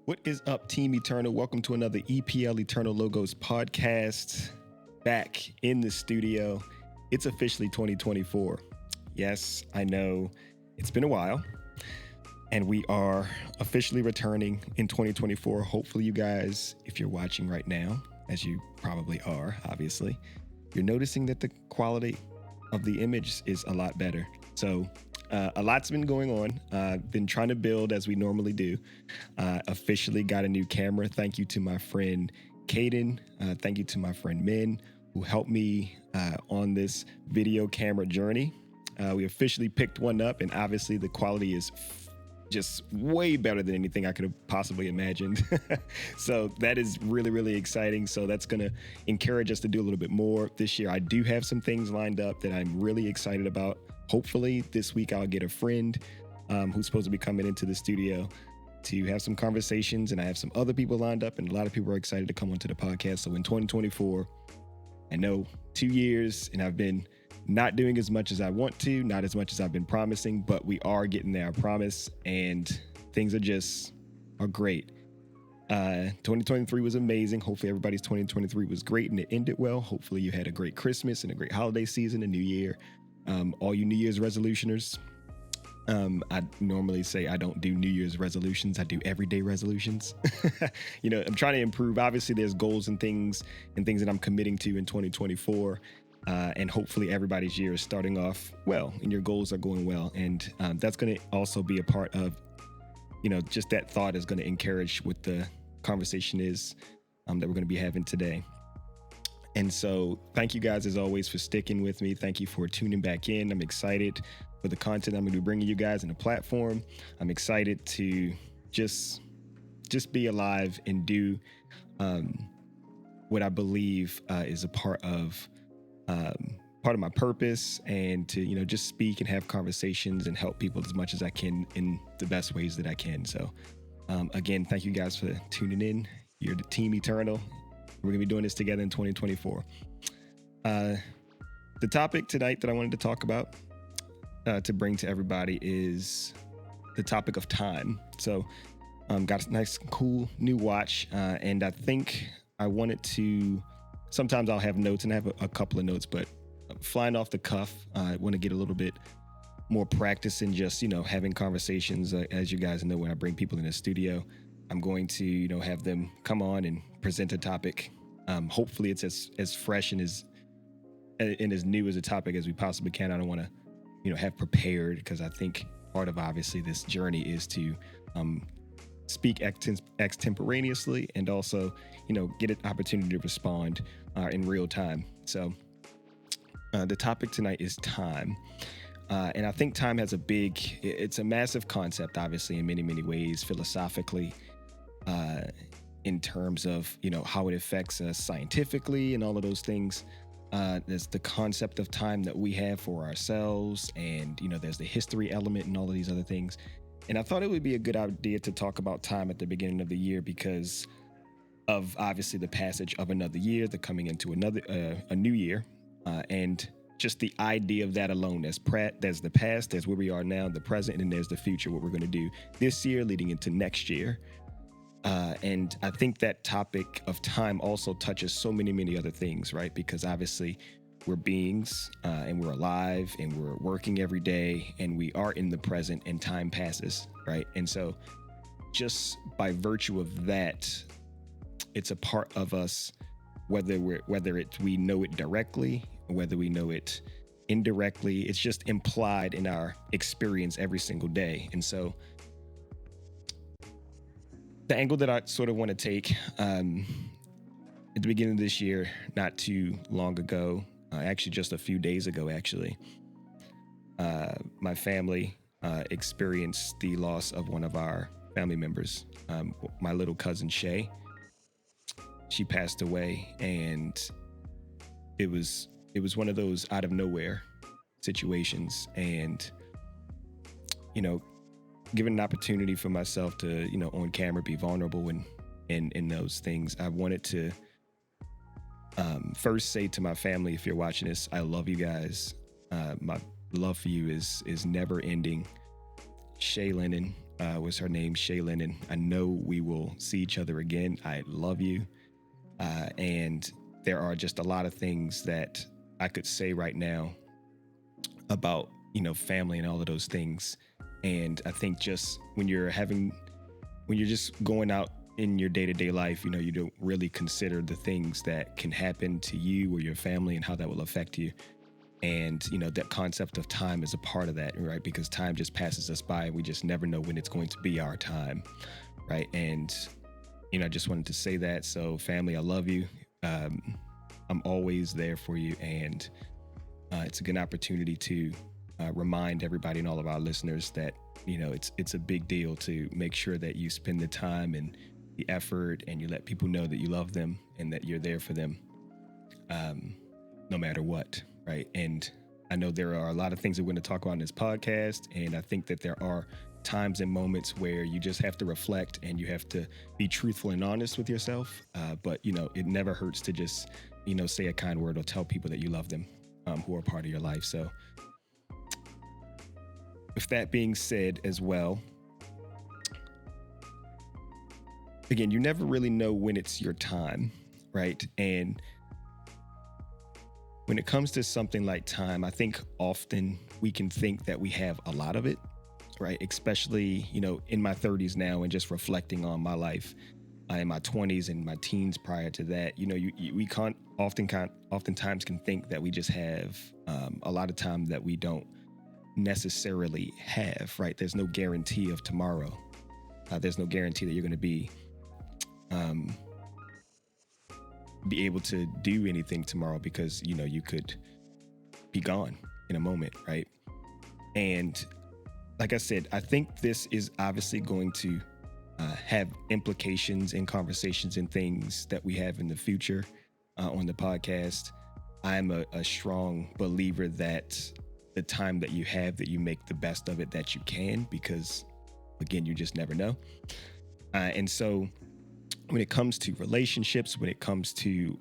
What is up, Team Eternal? Welcome to another EPL Eternal Logos podcast. Back in the studio. It's officially 2024. Yes, I know it's been a while, and we are officially returning in 2024. Hopefully, you guys, if you're watching right now, as you probably are, obviously, you're noticing that the quality of the image is a lot better. So a lot's been going on. Been trying to build as we normally do. Officially got a new camera. Thank you to my friend Caden. Thank you to my friend Min, who helped me on this video camera journey. We officially picked one up, and obviously the quality is just way better than anything I could have possibly imagined. So that is really, really exciting. So that's going to encourage us to do a little bit more this year. I do have some things lined up that I'm really excited about. Hopefully this week I'll get a friend who's supposed to be coming into the studio to have some conversations, and I have some other people lined up, and a lot of people are excited to come onto the podcast. So in 2024, I know 2 years, and I've been not doing as much as I want to, not as much as I've been promising, but we are getting there, I promise, and things are great. 2023 was amazing. Hopefully everybody's 2023 was great and it ended well. Hopefully you had a great Christmas and a great holiday season, a new year. All you New Year's resolutioners, I normally say I don't do New Year's resolutions. I do everyday resolutions. I'm trying to improve. Obviously, there's goals and things that I'm committing to in 2024. And hopefully everybody's year is starting off well and your goals are going well. And that's going to also be a part of, just that thought is going to encourage what the conversation is that we're going to be having today. And so thank you guys, as always, for sticking with me. Thank you for tuning back in. I'm excited for the content I'm going to be bringing you guys in the platform. I'm excited to just be alive and do what I believe is a part of my purpose, and to, just speak and have conversations and help people as much as I can in the best ways that I can. So again, thank you guys for tuning in. You're the Team Eternal. We're going to be doing this together in 2024. The topic tonight that I wanted to talk about, to bring to everybody, is the topic of time. So got a nice, cool new watch. And I think I wanted to, sometimes I'll have notes, and I have a couple of notes, but flying off the cuff, I want to get a little bit more practice in just, having conversations. As you guys know, when I bring people in the studio, I'm going to, have them come on and present a topic. Hopefully it's as fresh and as new as a topic as we possibly can. I don't want to, have prepared, because I think part of obviously this journey is to speak extemporaneously and also, get an opportunity to respond in real time. So the topic tonight is time. And I think time has it's a massive concept, obviously, in many, many ways, philosophically, in terms of, how it affects us scientifically and all of those things. There's the concept of time that we have for ourselves, and, there's the history element and all of these other things. And I thought it would be a good idea to talk about time at the beginning of the year, because of obviously the passage of another year, the coming into a new year, and just the idea of that alone. There's the past, there's where we are now, the present, and there's the future, what we're going to do this year leading into next year. And I think that topic of time also touches so many, many other things, right? Because obviously we're beings, and we're alive, and we're working every day, and we are in the present, and time passes, right? And so just by virtue of that, it's a part of us, whether we know it directly, or whether we know it indirectly. It's just implied in our experience every single day. And so the angle that I sort of want to take at the beginning of this year, not too long ago, actually just a few days ago, my family experienced the loss of one of our family members, my little cousin Shay. She passed away, and it was one of those out of nowhere situations. And, given an opportunity for myself to, on camera, be vulnerable in those things, I wanted to first say to my family, if you're watching this, I love you guys. My love for you is never ending. Shay Lennon Was her name, Shaylin, and I know we will see each other again. I love you. And there are just a lot of things that I could say right now about, family and all of those things. And I think just when you're just going out in your day-to-day life, you don't really consider the things that can happen to you or your family and how that will affect you. And, that concept of time is a part of that, right? Because time just passes us by and we just never know when it's going to be our time, right? And, I just wanted to say that. So family, I love you. I'm always there for you. And it's a good opportunity to remind everybody and all of our listeners that, it's a big deal to make sure that you spend the time and the effort and you let people know that you love them and that you're there for them, no matter what, right? And I know there are a lot of things that we're going to talk about in this podcast, and I think that there are times and moments where you just have to reflect and you have to be truthful and honest with yourself. But it never hurts to just, say a kind word or tell people that you love them, who are part of your life. So with that being said as well, again, you never really know when it's your time, right? And when it comes to something like time, I think often we can think that we have a lot of it, right? Especially, in my 30s now and just reflecting on my life in my 20s and my teens prior to that, we oftentimes can think that we just have a lot of time that we don't necessarily have, right? There's no guarantee of tomorrow. There's no guarantee that you're going to be able to do anything tomorrow because, you could be gone in a moment, right? And like I said, I think this is obviously going to have implications in conversations and things that we have in the future on the podcast. I'm a strong believer that the time that you have, that you make the best of it that you can, because again, you just never know. And so when it comes to relationships, when it comes to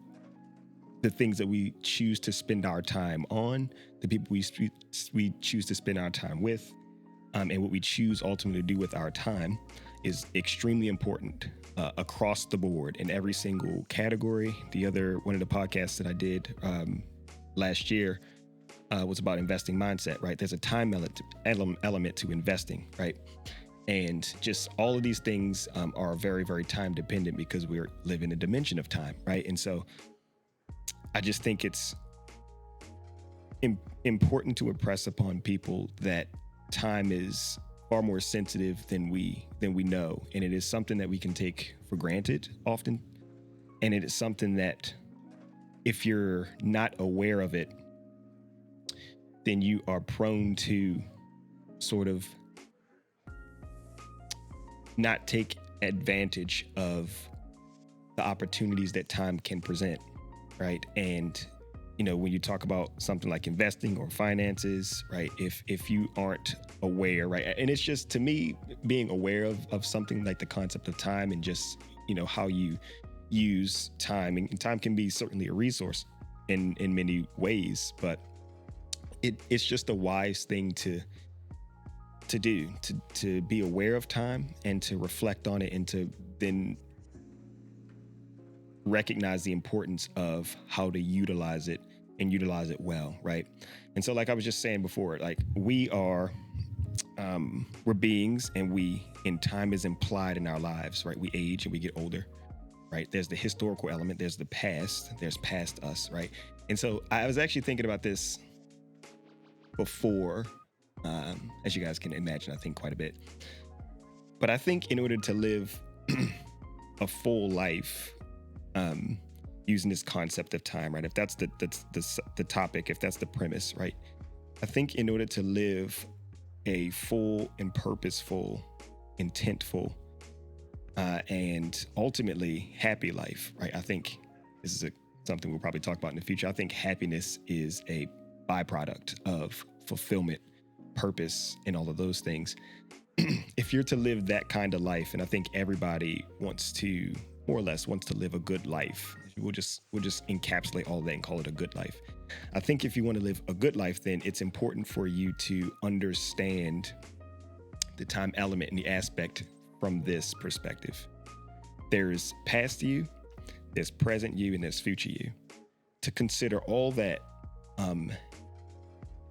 the things that we choose to spend our time on, the people we choose to spend our time with, and what we choose ultimately to do with our time is extremely important across the board in every single category. One of the podcasts that I did last year was about investing mindset, right? There's a time element to investing, right? And just all of these things are very, very time dependent because we live in a dimension of time, right? And so I just think it's important to impress upon people that time is far more sensitive than we know, and it is something that we can take for granted often, and it is something that if you're not aware of it, then you are prone to sort of not take advantage of the opportunities that time can present, right? And when you talk about something like investing or finances, right? If you aren't aware, right? And it's just, to me, being aware of something like the concept of time and just, how you use time, and time can be certainly a resource in many ways, but it's just a wise thing to do, to be aware of time and to reflect on it, and to then recognize the importance of how to utilize it and utilize it well, right? And so, like I was just saying before, like we're beings, and time is implied in our lives, right? We age and we get older, right? There's the historical element, there's the past, there's past us, right? And so I was actually thinking about this before, as you guys can imagine, I think quite a bit. But I think in order to live a full life, using this concept of time, right? If that's the topic, if that's the premise, right? I think in order to live a full and purposeful, intentful, and ultimately happy life, right? I think this is something we'll probably talk about in the future. I think happiness is a byproduct of fulfillment, purpose, and all of those things. If you're to live that kind of life, and I think everybody wants to, more or less, wants to live a good life. We'll just encapsulate all that and call it a good life. I think if you want to live a good life, then it's important for you to understand the time element and the aspect from this perspective. There's past you, there's present you, and there's future you. To consider all that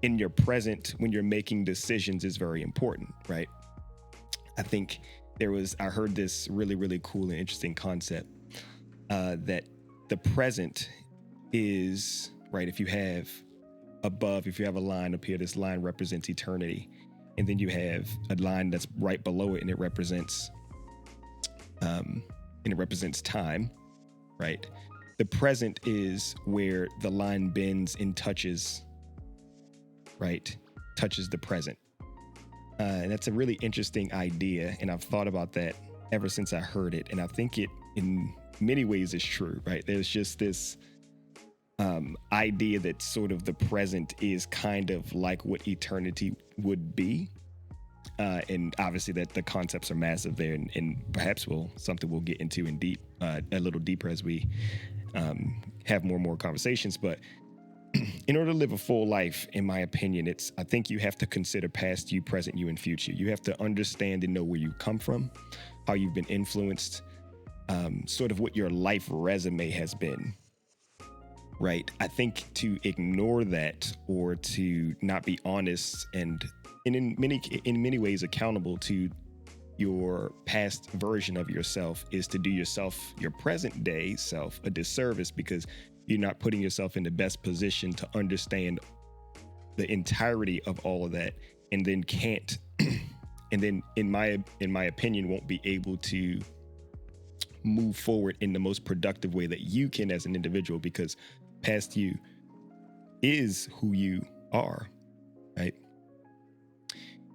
in your present when you're making decisions is very important, right? I think I heard this really, really cool and interesting concept that the present is, right, if you have a line up here, this line represents eternity. And then you have a line that's right below it, and it represents time, right? The present is where the line bends and touches the present. And that's a really interesting idea. And I've thought about that ever since I heard it. And I think it in many ways is true, right? There's just this idea that sort of the present is kind of like what eternity would be. And obviously that the concepts are massive there, and perhaps something we'll get into a little deeper as we have more and more conversations. But in order to live a full life, in my opinion, I think you have to consider past you, present you, and future. You have to understand and know where you come from, how you've been influenced, sort of what your life resume has been. Right. I think to ignore that or to not be honest and in many ways accountable to your past version of yourself is to do your present day self a disservice, because you're not putting yourself in the best position to understand the entirety of all of that, and then can't and then in my opinion won't be able to move forward in the most productive way that you can as an individual, because past you is who you are, right?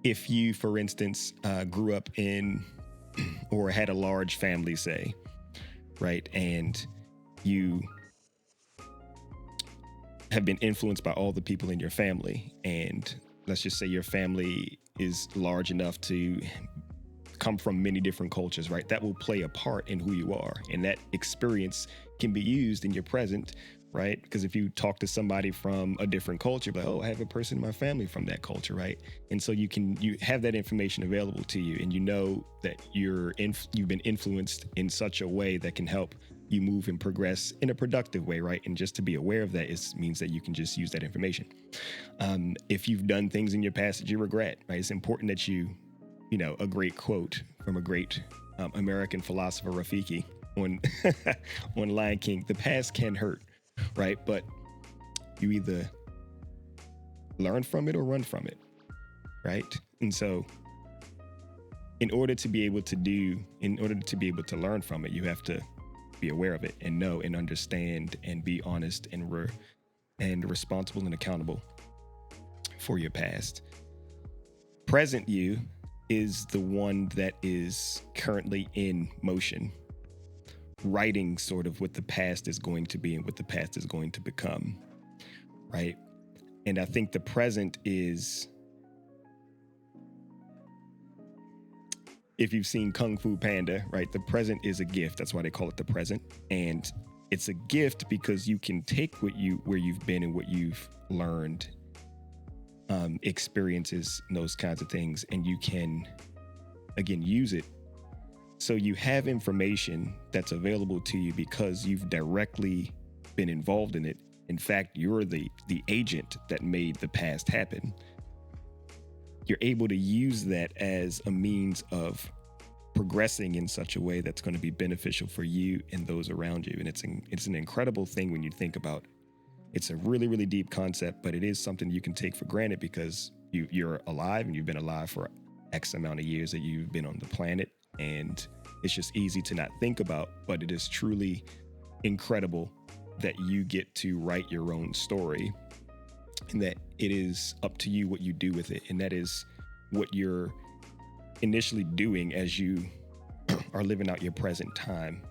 If you, for instance, grew up in or had a large family, say, right, and you have been influenced by all the people in your family, and let's just say your family is large enough to come from many different cultures, right? That will play a part in who you are, and that experience can be used in your present, right? Because if you talk to somebody from a different culture, like, oh, I have a person in my family from that culture, right? And so you have that information available to you, and you know that you've been influenced in such a way that can help you move and progress in a productive way, right? And just to be aware of that means that you can just use that information. If you've done things in your past that you regret, right? It's important that a great quote from a great American philosopher, Rafiki, on Lion King: the past can hurt, right? But you either learn from it or run from it, right? And so in order to be able to learn from it, you have to be aware of it and know and understand and be honest and responsible and accountable for your past. Present you is the one that is currently in motion, writing sort of what the past is going to be and what the past is going to become, right? And I think the present is, if you've seen Kung Fu Panda, right, the present is a gift. That's why they call it the present. And it's a gift because you can take where you've been and what you've learned, experiences, and those kinds of things, and you can, again, use it. So you have information that's available to you because you've directly been involved in it. In fact, you're the agent that made the past happen. You're able to use that as a means of progressing in such a way that's going to be beneficial for you and those around you. And it's an incredible thing when you think about it. It's a really, really deep concept, but it is something you can take for granted because you're alive and you've been alive for X amount of years that you've been on the planet. And it's just easy to not think about, but it is truly incredible that you get to write your own story, and that it is up to you what you do with it. And that is what you're initially doing as you are living out your present time.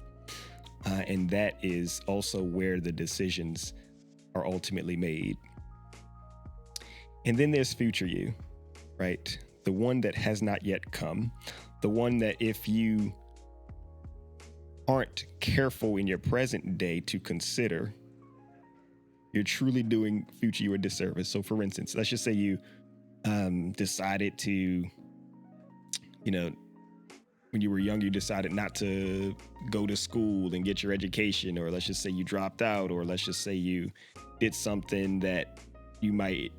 And that is also where the decisions are ultimately made. And then there's future you, right? The one that has not yet come, the one that if you aren't careful in your present day to consider, you're truly doing future you a disservice. So for instance, let's just say you decided to you know, when you were young, you decided not to go to school and get your education, or let's just say you dropped out, or let's just say you did something that you might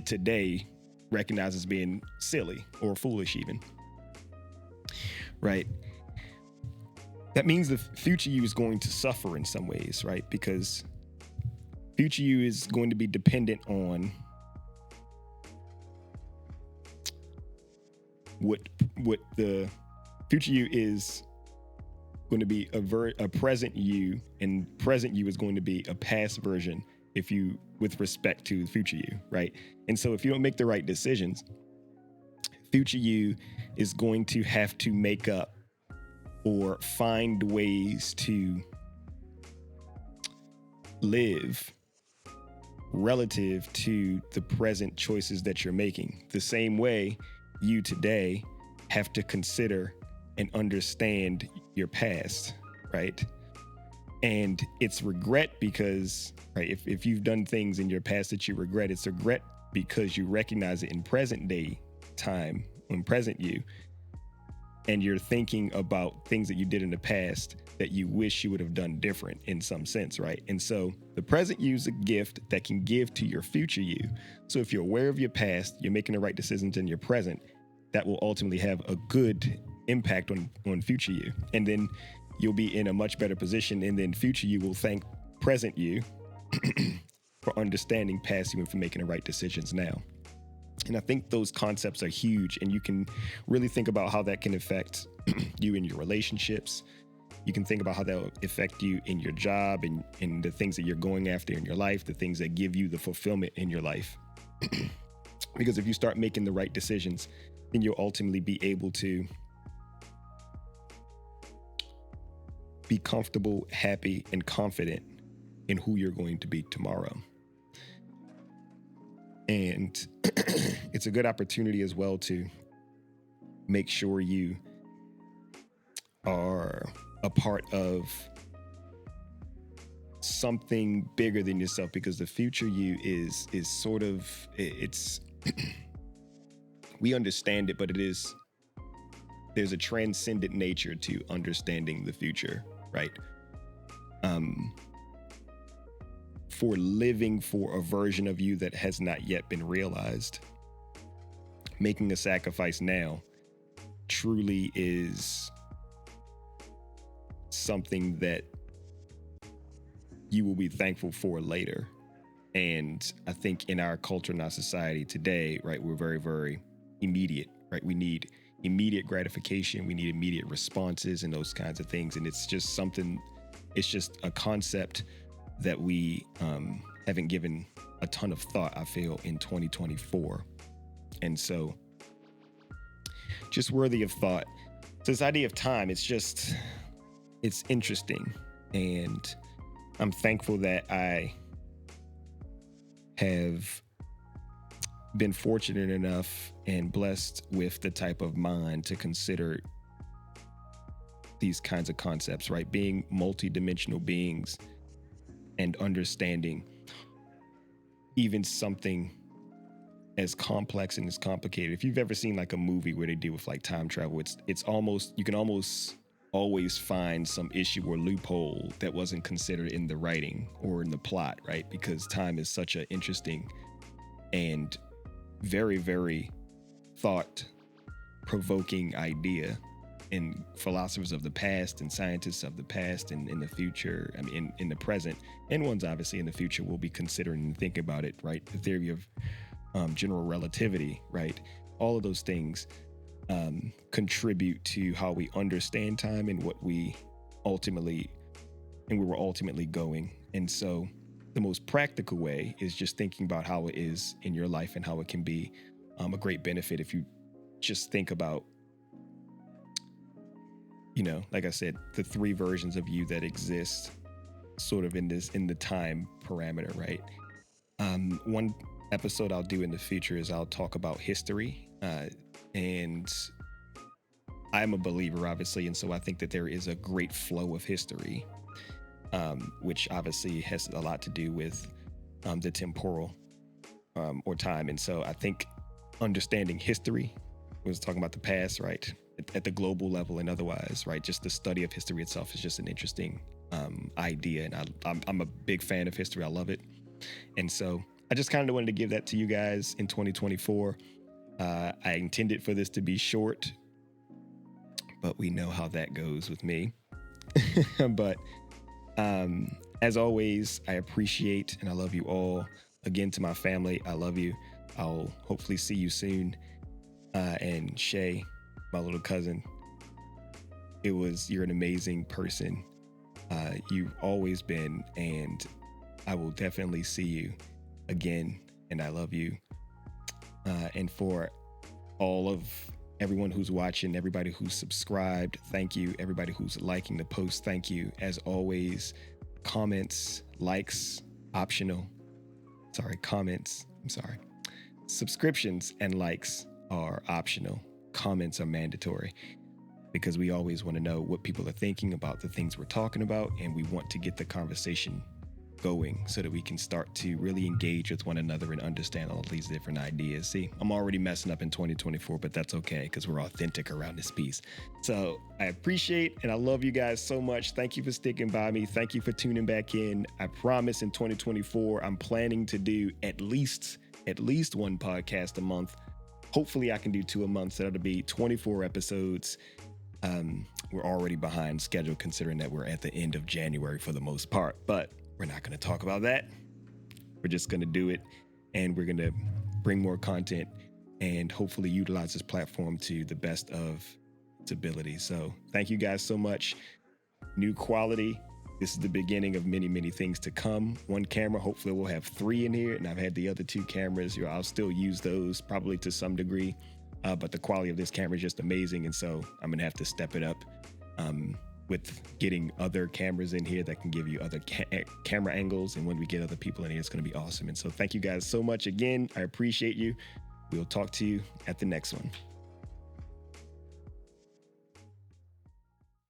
today recognize as being silly or foolish even, right? That means the future you is going to suffer in some ways, right? Because future you is going to be dependent on what the future you is going to be a present you, and present you is going to be a past version if you with respect to future you, right? And so if you don't make the right decisions, future you is going to have to make up or find ways to live relative to the present choices that you're making. The same way you today have to consider and understand your past, right? And it's regret because, right, if you've done things in your past that you regret, it's regret because you recognize it in present day time, in present you, and you're thinking about things that you did in the past that you wish you would have done different in some sense, right? And so the present you is a gift that can give to your future you. So if you're aware of your past, you're making the right decisions in your present, that will ultimately have a good impact on future you. And then you'll be in a much better position, and then future you will thank present you for understanding past you and for making the right decisions now. And I think those concepts are huge, and you can really think about how that can affect you in your relationships. You can think about how that will affect you in your job and in the things that you're going after in your life, the things that give you the fulfillment in your life. Because if you start making the right decisions, then you'll ultimately be able to be comfortable, happy, and confident in who you're going to be tomorrow. And it's a good opportunity as well to make sure you are a part of something bigger than yourself, because the future you is sort of, it's we understand it, but there's a transcendent nature to understanding the future, right? For living for a version of you that has not yet been realized, making a sacrifice now truly is something that you will be thankful for later. And I think in our culture and our society today, right, we're very, very immediate, right? We need immediate gratification. We need immediate responses and those kinds of things. And it's just a concept that we haven't given a ton of thought, I feel, in 2024. And so just worthy of thought. So this idea of time, it's interesting. And I'm thankful that I have been fortunate enough and blessed with the type of mind to consider these kinds of concepts, right? Being multidimensional beings and understanding even something as complex and as complicated. If you've ever seen like a movie where they deal with like time travel, it's almost, you can almost always find some issue or loophole that wasn't considered in the writing or in the plot, right? Because time is such an interesting and very, very thought-provoking idea. And philosophers of the past and scientists of the past and in the future, I mean, in the present, and ones obviously in the future will be considering and thinking about it, right? The theory of general relativity, right? All of those things contribute to how we understand time and what we ultimately, and where we're ultimately going. And so the most practical way is just thinking about how it is in your life and how it can be a great benefit if you just think about, you know, like I said, the three versions of you that exist sort of in the time parameter, right? One episode I'll do in the future is I'll talk about history. And I'm a believer, obviously. And so I think that there is a great flow of history, which obviously has a lot to do with the temporal or time. And so I think understanding history was talking about the past, right? At the global level and otherwise, right? Just the study of history itself is just an interesting idea. And I'm a big fan of history. I love it. And so I just kind of wanted to give that to you guys in 2024. I intended for this to be short, but we know how that goes with me. But as always, I appreciate and I love you all. Again, to my family, I love you. I'll hopefully see you soon. And Shay, my little cousin, you're an amazing person. You've always been, and I will definitely see you again. And I love you. And for all of everyone who's watching, everybody who's subscribed, thank you. Everybody who's liking the post, thank you. As always, comments, likes, optional. Subscriptions and likes are optional. Comments are mandatory because we always want to know what people are thinking about the things we're talking about, and we want to get the conversation going so that we can start to really engage with one another and understand all these different ideas. See, I'm already messing up in 2024, but that's okay because we're authentic around this piece. So I appreciate and I love you guys so much. Thank you for sticking by me. Thank you for tuning back in. I promise in 2024, I'm planning to do at least one podcast a month. Hopefully I can do 2 a month. So that'll be 24 episodes. We're already behind schedule considering that we're at the end of January for the most part, but we're not going to talk about that. We're just going to do it, and we're going to bring more content and hopefully utilize this platform to the best of its ability. So thank you guys so much. New quality. This is the beginning of many, many things to come. One camera, hopefully we'll have 3 in here, and I've had the other 2 cameras. I'll still use those probably to some degree, but the quality of this camera is just amazing, and so I'm going to have to step it up with getting other cameras in here that can give you other camera angles. And when we get other people in here, it's going to be awesome. And so thank you guys so much again. I appreciate you. We'll talk to you at the next one.